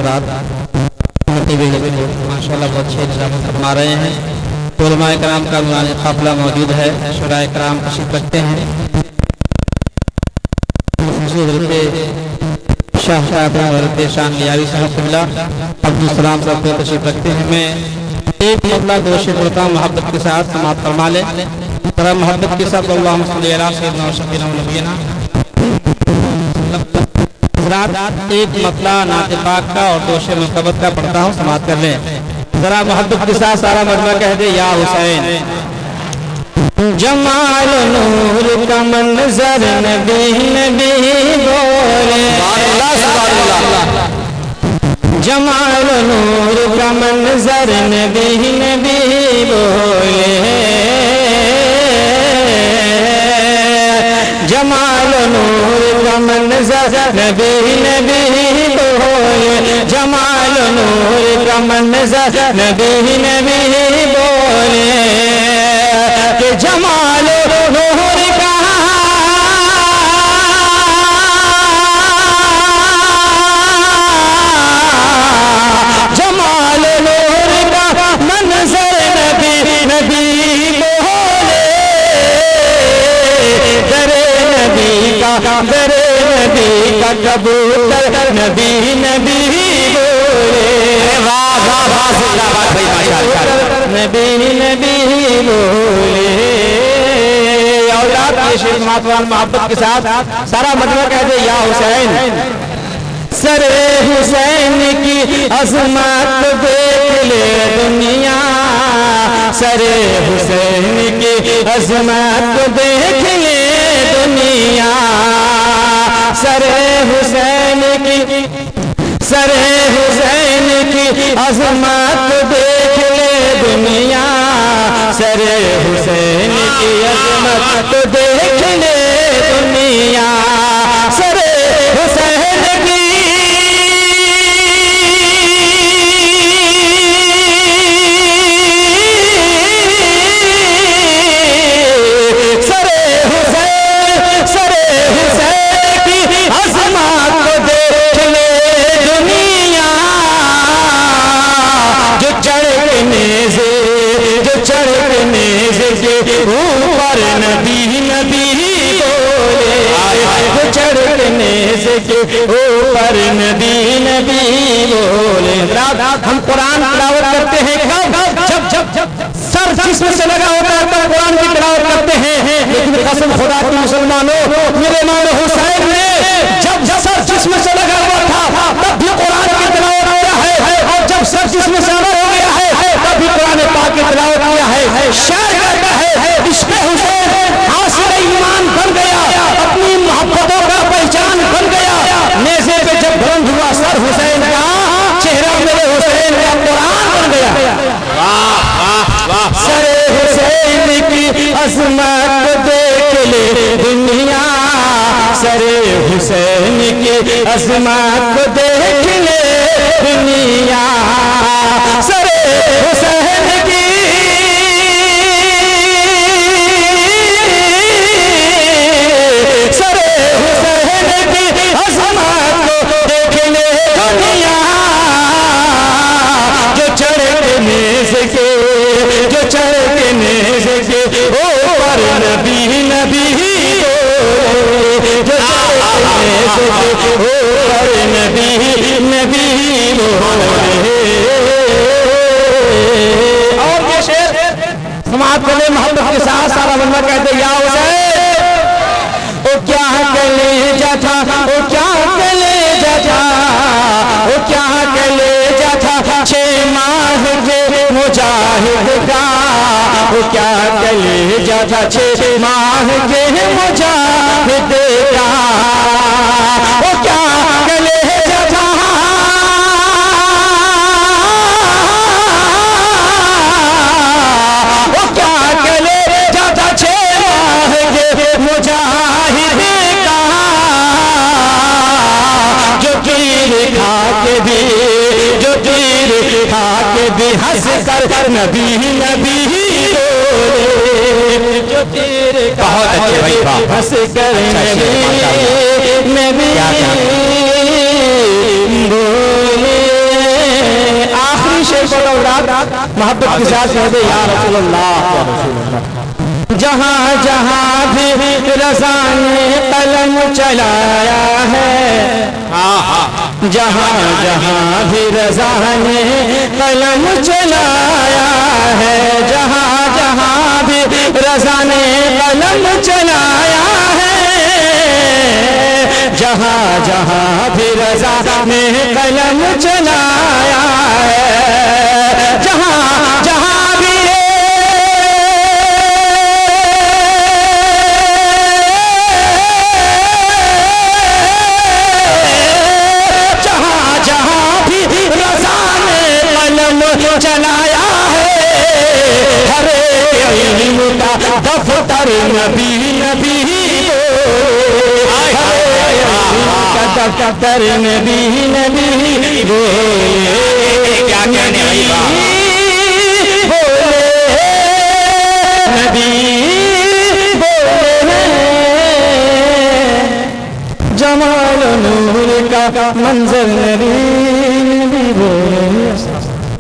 हज़रात माशाअल्लाह बहुत अच्छे निज़ाम फरमा रहे हैं। उलमाए कराम का नूरानी काफिला मौजूद है, शुराए कराम तशरीफ रखते हैं। शाह साहब शान लियारी साहब क़िबला अब्दुल सलाम साहब को तशरीफ रखते हैं। मैं एक मतलब दो शेर बोलता हूँ, मोहब्बत के साथ समाप्त फरमा ले। तरह मोहब्बत के साथ अल्लाहुम्मा सल्ली अला सय्यिदना व शफ़ीना व नबीना एक मतला नाते पाक का और दो शेर मुकब्बत का पढ़ता हूँ, समाप्त कर लें। जरा मोहब्बत के साथ सारा मजमा कह दे, या हुसैन। जमाल नूर का मंजर नबी नबी बोले, जमाल नूर का मंजर नबी नबी बोले, जमाल नूर का मंजर नबी नबी बोले, जमाल नूर का मंजर नबी नबी बोले, कि जमाल नूर का जमाल नूर का मंजर नबी नबी बोले, दरे नबी का कबूतर नबी नबी बोले, नबी नबी बोले। औलाद मोहब्बत के साथ सारा मतलब कह दे, या हुसैन। सरे हुसैन की अज़मत देख ले दुनिया, सरे हुसैन की अज़मत देख ले दुनिया, सरे हुसैन की अज़मत देख ले दुनिया, सरे हुसैन की अज़मत देख ले दुनिया, सरे हुसैन की ऊपर नबी नबी बोले, चढ़ने से के ऊपर नबी नबी बोले। हम कुरान तिलावत करते हैं जब जब जब सर जिस्म से लगा होता है तब कुरान की तिलावत करते हैं, लेकिन कसम खुदा की मुसलमानों, मेरे इमाम हुसैन ने जब सर जिस्म से लगा हुआ था तब भी कुरान की तिलावत किया है, और जब सर जिस्म से अलग हो गया है तब भी कुरान पाक की तिलावत किया है। शायर कहता है, इश्क़ हुसैन हासिल ईमान बन गया, अपनी मोहब्बतों का पहचान बन गया। नेज़े पे जब बुलंद हुआ सर हुसैन का, चेहरा मेरे हुसैन का कुरान बन गया। सरे हुसैन की अज़मत देख ले दुनिया, सरे हुसैन की अज़मत देख ले दुनिया, सरे हुसैन की ऊपर नबी नबी बोले, ऊपर नबी नबी बोले। और ये शेर समाप्त करने मोहब्बत के साथ सारा बंदा कहते, या हुसैन। ओ क्या कलेजा था, ओ क्या कलेजा था, ओ क्या कलेजा था 6 माह के मुजाहिद का, वो क्या कलेजा था 6 माह के मुजाहिद का, वो क्या कलेजा था, वो क्या कलेजा था 6 माह के मुजाहिद का, जो तीर खा के भी हंस कर नबी नबी बोले, जो तेरे बहुत अच्छे भाई हंस कर नबी नबी बोले। मुराद मोहब्बत के साथ कह दे या रसूल अल्लाह। जहाँ जहाँ भी रज़ा ने कलम चलाया है, जहाँ जहाँ भी रज़ा ने कलम चलाया है, जहाँ जहाँ भी रज़ा ने कलम चलाया है, जहाँ जहाँ भी रज़ा ने कलम चलाया है, जहाँ जहाँ भी चलाया है, हर इल्म का दफ्तर नबी नबी का दफ्तर नबी नबी बोले। क्या कहने वाली बोले नबी बोले, जमाल नूर का मंजर नबी नबी बोले।